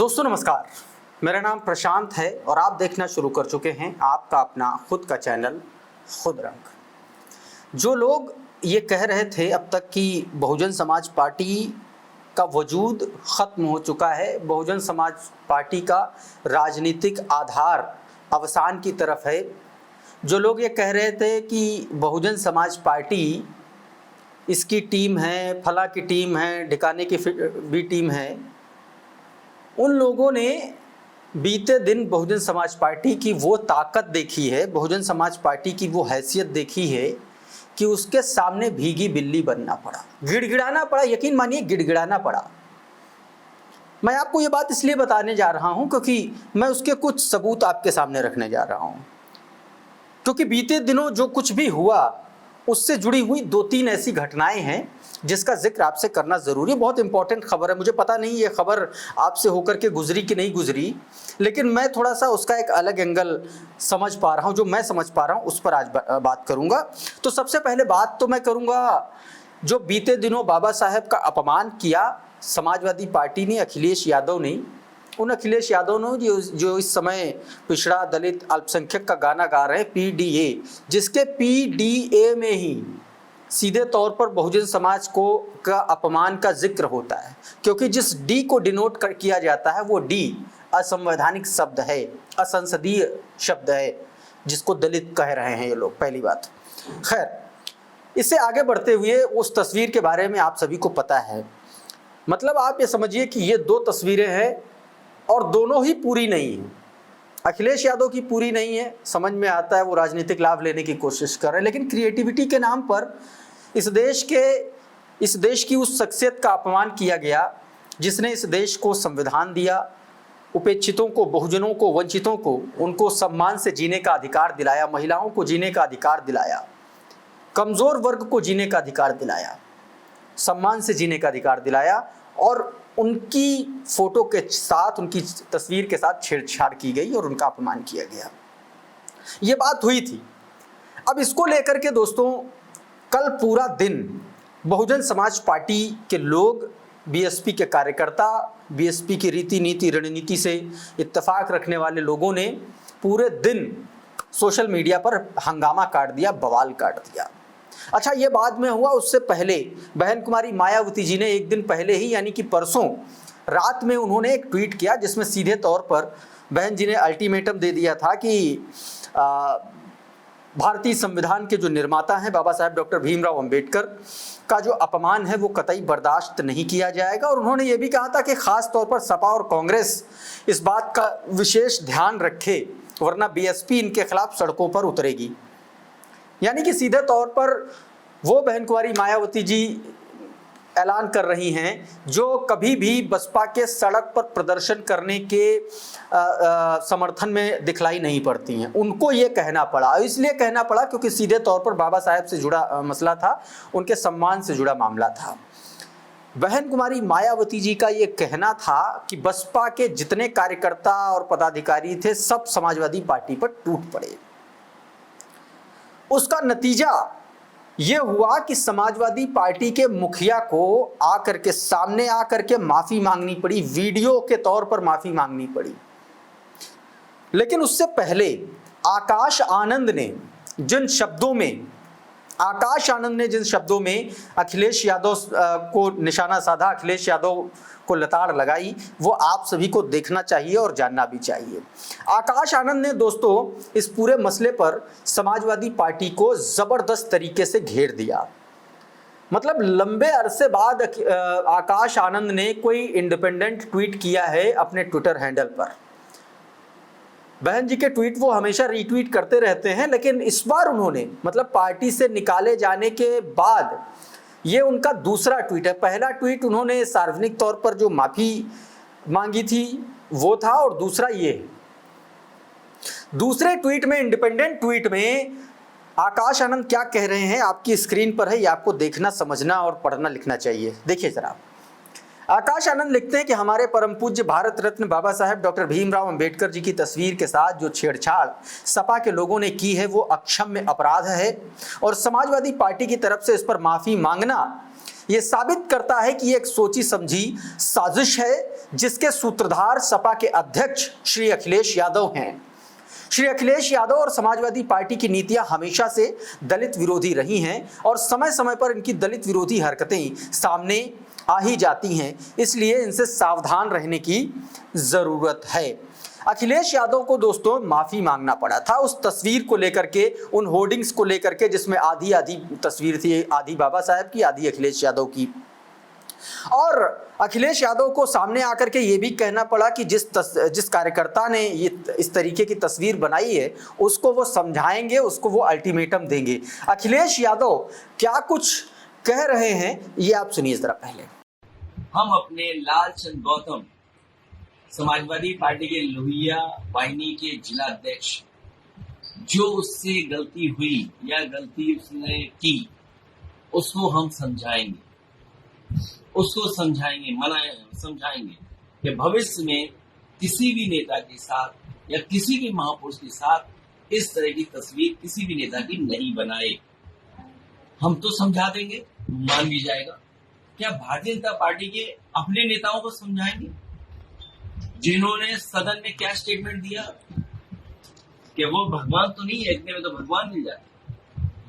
दोस्तों नमस्कार, मेरा नाम प्रशांत है और आप देखना शुरू कर चुके हैं आपका अपना खुद का चैनल खुद रंग। जो लोग ये कह रहे थे अब तक कि बहुजन समाज पार्टी का वजूद ख़त्म हो चुका है, बहुजन समाज पार्टी का राजनीतिक आधार अवसान की तरफ है, जो लोग ये कह रहे थे कि बहुजन समाज पार्टी इसकी टीम है, फला की टीम है, ढिकाने की भी टीम है, उन लोगों ने बीते दिन बहुजन समाज पार्टी की वो ताकत देखी है, बहुजन समाज पार्टी की वो हैसियत देखी है कि उसके सामने भीगी बिल्ली बनना पड़ा, गिड़गिड़ाना पड़ा। यकीन मानिए गिड़गिड़ाना पड़ा। मैं आपको ये बात इसलिए बताने जा रहा हूं क्योंकि मैं उसके कुछ सबूत आपके सामने रखने जा रहा हूं, क्योंकि बीते दिनों जो कुछ भी हुआ उससे जुड़ी हुई 2-3 ऐसी घटनाएं हैं जिसका जिक्र आपसे करना ज़रूरी है। बहुत इंपॉर्टेंट खबर है। मुझे पता नहीं ये खबर आपसे होकर के गुजरी कि नहीं गुजरी, लेकिन मैं थोड़ा सा उसका एक अलग एंगल समझ पा रहा हूँ, जो मैं समझ पा रहा हूँ उस पर आज बात करूँगा। तो सबसे पहले बात तो मैं करूँगा, जो बीते दिनों बाबा साहेब का अपमान किया समाजवादी पार्टी ने, अखिलेश यादव ने, उन अखिलेश यादव ने जो इस समय पिछड़ा दलित अल्पसंख्यक का गाना गा रहे हैं, पीडीए, जिसके पीडीए में ही सीधे तौर पर बहुजन समाज को का अपमान का जिक्र होता है, क्योंकि जिस डी को डिनोट किया जाता है वो डी असंवैधानिक शब्द है, असंसदीय शब्द है, जिसको दलित कह रहे हैं ये लोग। पहली बात। खैर, इससे आगे बढ़ते हुए उस तस्वीर के बारे में आप सभी को पता है। मतलब आप ये समझिए कि ये 2 तस्वीरें हैं और दोनों ही पूरी नहीं है। अखिलेश यादव की पूरी नहीं है, समझ में आता है वो राजनीतिक लाभ लेने की कोशिश कर रहे हैं, लेकिन क्रिएटिविटी के नाम पर इस देश की उस शख्सियत का अपमान किया गया जिसने इस देश को संविधान दिया, उपेक्षितों को, बहुजनों को, वंचितों को, उनको सम्मान से जीने का अधिकार दिलाया, महिलाओं को जीने का अधिकार दिलाया, कमज़ोर वर्ग को जीने का अधिकार दिलाया, सम्मान से जीने का अधिकार दिलाया, और उनकी फोटो के साथ, उनकी तस्वीर के साथ छेड़छाड़ की गई और उनका अपमान किया गया। ये बात हुई थी। अब इसको लेकर के दोस्तों कल पूरा दिन बहुजन समाज पार्टी के लोग, बीएसपी के कार्यकर्ता, बीएसपी की रीति नीति रणनीति से इत्तेफाक रखने वाले लोगों ने पूरे दिन सोशल मीडिया पर हंगामा काट दिया, बवाल काट दिया। अच्छा, ये बाद में हुआ, उससे पहले बहन कुमारी मायावती जी ने एक दिन पहले ही, यानी कि परसों रात में, उन्होंने एक ट्वीट किया जिसमें सीधे तौर पर बहन जी ने अल्टीमेटम दे दिया था कि भारतीय संविधान के जो निर्माता हैं बाबा साहेब डॉक्टर भीमराव अंबेडकर का जो अपमान है वो कतई बर्दाश्त नहीं किया जाएगा। और उन्होंने ये भी कहा था कि खास तौर पर सपा और कांग्रेस इस बात का विशेष ध्यान रखे, वरना बीएसपी इनके खिलाफ सड़कों पर उतरेगी। यानी कि सीधे तौर पर वो बहन कुमारी मायावती जी ऐलान कर रही हैं जो कभी भी बसपा के सड़क पर प्रदर्शन करने के समर्थन में दिखलाई नहीं पड़ती हैं। उनको ये कहना पड़ा, इसलिए कहना पड़ा क्योंकि सीधे तौर पर बाबा साहेब से जुड़ा मसला था, उनके सम्मान से जुड़ा मामला था। बहन कुमारी मायावती जी का ये कहना था कि बसपा के जितने कार्यकर्ता और पदाधिकारी थे सब समाजवादी पार्टी पर टूट पड़े। उसका नतीजा ये हुआ कि समाजवादी पार्टी के मुखिया को आकर के, सामने आकर के माफी मांगनी पड़ी, वीडियो के तौर पर माफी मांगनी पड़ी। लेकिन उससे पहले आकाश आनंद ने जिन शब्दों में अखिलेश यादव को निशाना साधा, अखिलेश यादव को लताड़ लगाई, वो आप सभी को देखना चाहिए और जानना भी चाहिए। आकाश आनंद ने दोस्तों इस पूरे मसले पर समाजवादी पार्टी को जबरदस्त तरीके से घेर दिया। मतलब लंबे अरसे बाद आकाश आनंद ने कोई इंडिपेंडेंट ट्वीट किया है अपने ट्विटर हैंडल पर। बहन जी के ट्वीट वो हमेशा रीट्वीट करते रहते हैं, लेकिन इस बार उन्होंने, मतलब पार्टी से निकाले जाने के बाद, ये उनका दूसरा ट्वीट है। पहला ट्वीट उन्होंने सार्वजनिक तौर पर जो माफ़ी मांगी थी वो था, और दूसरा ये है। दूसरे ट्वीट में, इंडिपेंडेंट ट्वीट में, आकाश आनंद क्या कह रहे हैं आपकी स्क्रीन पर है, ये आपको देखना, समझना और पढ़ना लिखना चाहिए। देखिए जरा। आकाश आनंद लिखते हैं कि हमारे परम पूज्य भारत रत्न बाबा साहेब डॉक्टर भीमराव अंबेडकर जी की तस्वीर के साथ जो छेड़छाड़ सपा के लोगों ने की है वो अक्षम्य अपराध है, और समाजवादी पार्टी की तरफ से इस पर माफ़ी मांगना ये साबित करता है कि ये एक सोची समझी साजिश है जिसके सूत्रधार सपा के अध्यक्ष श्री अखिलेश यादव हैं। श्री अखिलेश यादव और समाजवादी पार्टी की नीतियां हमेशा से दलित विरोधी रही हैं और समय समय पर इनकी दलित विरोधी हरकतें सामने आ ही जाती हैं, इसलिए इनसे सावधान रहने की जरूरत है। अखिलेश यादव को दोस्तों माफी मांगना पड़ा था उस तस्वीर को लेकर के, उन होर्डिंग्स को लेकर के जिसमें आधी आधी तस्वीर थी, आधी बाबा साहब की, आधी अखिलेश यादव की। और अखिलेश यादव को सामने आकर के ये भी कहना पड़ा कि जिस कार्यकर्ता ने ये इस तरीके की तस्वीर बनाई है उसको वो समझाएंगे, उसको वो अल्टीमेटम देंगे। अखिलेश यादव क्या कुछ कह रहे हैं ये आप सुनिए जरा पहले। हम अपने लालचंद गौतम समाजवादी पार्टी के लोहिया वाहिनी के जिला अध्यक्ष, जो उससे गलती हुई या गलती उसने की उसको हम समझाएंगे, उसको समझाएंगे कि भविष्य में किसी भी नेता के साथ या किसी भी महापुरुष के साथ इस तरह की तस्वीर किसी भी नेता की नहीं बनाए। हम तो समझा देंगे, मान भी जाएगा। क्या भारतीय जनता पार्टी के अपने नेताओं को समझाएंगे जिन्होंने सदन में क्या स्टेटमेंट दिया कि वो भगवान तो नहीं है, इतने में तो भगवान मिल जाए।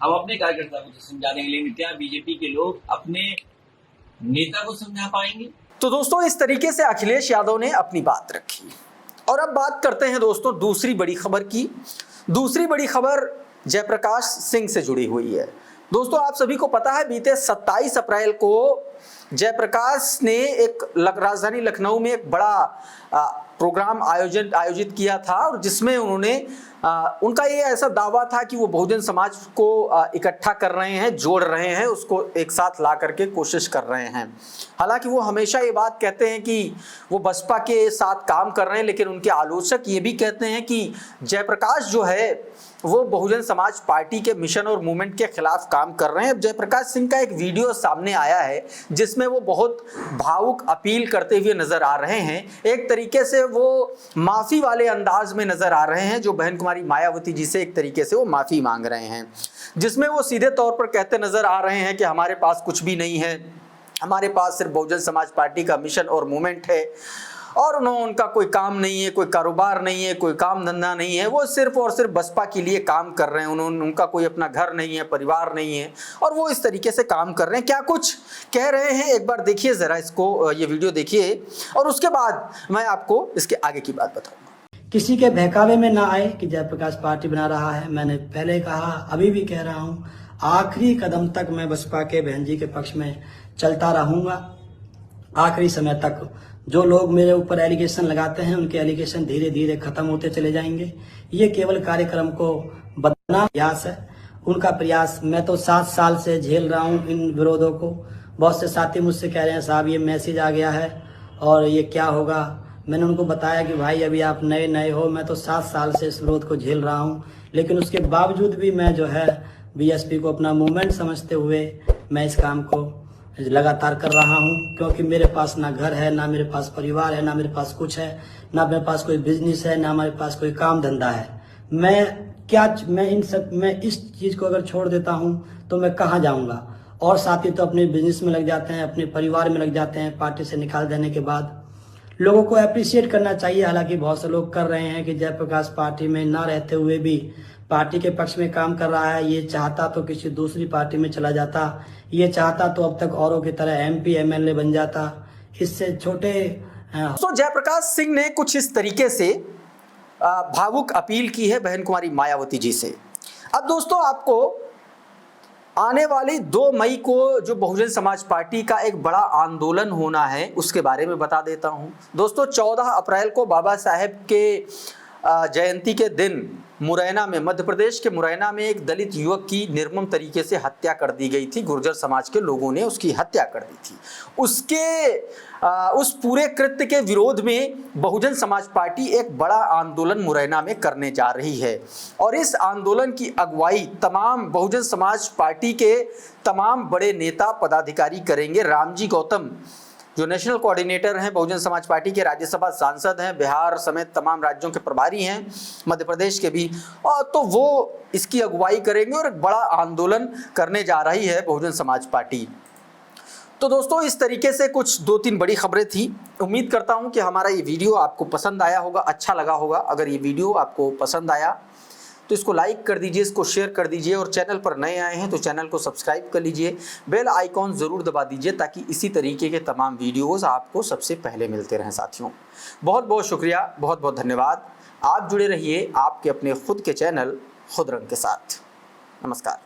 हम अपने कार्यकर्ता को तो समझा देंगे, लेकिन क्या बीजेपी के लोग अपने नेता को समझा पाएंगे? तो दोस्तों इस तरीके से अखिलेश यादव ने अपनी बात रखी। और अब बात करते हैं दोस्तों दूसरी बड़ी खबर की। दूसरी बड़ी खबर जयप्रकाश सिंह से जुड़ी हुई है। दोस्तों आप सभी को पता है बीते 27 अप्रैल को जयप्रकाश ने एक राजधानी लखनऊ में एक बड़ा प्रोग्राम आयोजित किया था और जिसमें उन्होंने उनका ये ऐसा दावा था कि वो बहुजन समाज को इकट्ठा कर रहे हैं, जोड़ रहे हैं, उसको एक साथ ला करके कोशिश कर रहे हैं। हालांकि वो हमेशा ये बात कहते हैं कि वो बसपा के साथ काम कर रहे हैं, लेकिन उनके आलोचक ये भी कहते हैं कि जयप्रकाश जो है वो बहुजन समाज पार्टी के मिशन और मूवमेंट के खिलाफ काम कर रहे हैं। अब जयप्रकाश सिंह का एक वीडियो सामने आया है जिसमें वो बहुत भावुक अपील करते हुए नजर आ रहे हैं। एक तरीके से वो माफी वाले अंदाज में नजर आ रहे हैं, जो बहन कुमारी मायावती जी से एक तरीके से वो माफी मांग रहे हैं, जिसमें वो सीधे तौर पर कहते नजर आ रहे हैं कि हमारे पास कुछ भी नहीं है, हमारे पास सिर्फ बहुजन समाज पार्टी का मिशन और मूवमेंट है और उनका कोई काम नहीं है, कोई कारोबार नहीं है, कोई काम धंधा नहीं है, वो सिर्फ और सिर्फ बसपा के लिए काम कर रहे हैं। उनका कोई अपना घर नहीं है, परिवार नहीं है और वो इस तरीके से काम कर रहे हैं। क्या कुछ कह रहे हैं एक बार देखिए जरा, इसको ये वीडियो देखिए और उसके बाद मैं आपको इसके आगे की बात बताऊंगा। किसी के बहकावे में ना आए कि जयप्रकाश पार्टी बना रहा है। मैंने पहले कहा, अभी भी कह रहा हूँ, आखिरी कदम तक मैं बसपा के बहन जी के पक्ष में चलता रहूंगा, आखिरी समय तक। जो लोग मेरे ऊपर एलिगेशन लगाते हैं उनके एलिगेशन धीरे धीरे खत्म होते चले जाएंगे। ये केवल कार्यक्रम को बदलना प्रयास है, उनका प्रयास। मैं तो 7 साल से झेल रहा हूँ इन विरोधों को। बहुत से साथी मुझसे कह रहे हैं साहब ये मैसेज आ गया है और ये क्या होगा। मैंने उनको बताया कि भाई अभी आप नए हो, मैं तो 7 साल से इस विरोध को झेल रहा हूँ, लेकिन उसके बावजूद भी मैं जो है बीएसपी को अपना मूवमेंट समझते हुए मैं इस काम को लगातार कर रहा हूं, क्योंकि मेरे पास ना घर है, ना मेरे पास परिवार है, ना मेरे पास कुछ है, ना मेरे पास कोई बिजनेस है, ना मेरे पास कोई काम धंधा है। मैं इस चीज को अगर छोड़ देता हूं तो मैं कहां जाऊंगा। और साथी तो अपने बिजनेस में लग जाते हैं, अपने परिवार में लग जाते हैं पार्टी से निकाल देने के बाद। लोगों को अप्रिशिएट करना चाहिए। हालांकि बहुत से लोग कर रहे हैं कि जयप्रकाश पार्टी में ना रहते हुए भी पार्टी के पक्ष में काम कर रहा है। ये चाहता तो किसी दूसरी पार्टी में चला जाता, ये चाहता तो अब तक औरों की तरह एमपी एमएलए बन जाता। इससे छोटे तो जयप्रकाश सिंह ने कुछ इस तरीके से भावुक अपील की है बहन कुमारी मायावती जी से। अब दोस्तों आपको आने वाली 2 मई को जो बहुजन समाज पार्टी का एक बड़ा आंदोलन होना है उसके बारे में बता देता हूं। दोस्तों 14 अप्रैल को बाबा साहेब के जयंती के दिन मुरैना में, मध्य प्रदेश के मुरैना में एक दलित युवक की निर्मम तरीके से हत्या कर दी गई थी। गुर्जर समाज के लोगों ने उसकी हत्या कर दी थी। उस पूरे कृत्य के विरोध में बहुजन समाज पार्टी एक बड़ा आंदोलन मुरैना में करने जा रही है और इस आंदोलन की अगुवाई तमाम बहुजन समाज पार्टी के तमाम बड़े नेता पदाधिकारी करेंगे। रामजी गौतम जो नेशनल कोऑर्डिनेटर हैं बहुजन समाज पार्टी के, राज्यसभा सांसद हैं, बिहार समेत तमाम राज्यों के प्रभारी हैं, मध्य प्रदेश के भी, और तो वो इसकी अगुवाई करेंगे और एक बड़ा आंदोलन करने जा रही है बहुजन समाज पार्टी। तो दोस्तों इस तरीके से कुछ 2-3 बड़ी खबरें थी। उम्मीद करता हूं कि हमारा ये वीडियो आपको पसंद आया होगा, अच्छा लगा होगा। अगर ये वीडियो आपको पसंद आया तो इसको लाइक कर दीजिए, इसको शेयर कर दीजिए और चैनल पर नए आए हैं तो चैनल को सब्सक्राइब कर लीजिए, बेल आइकॉन ज़रूर दबा दीजिए ताकि इसी तरीके के तमाम वीडियोज़ आपको सबसे पहले मिलते रहें। साथियों बहुत बहुत शुक्रिया, बहुत बहुत धन्यवाद। आप जुड़े रहिए आपके अपने खुद के चैनल खुद रंग के साथ। नमस्कार।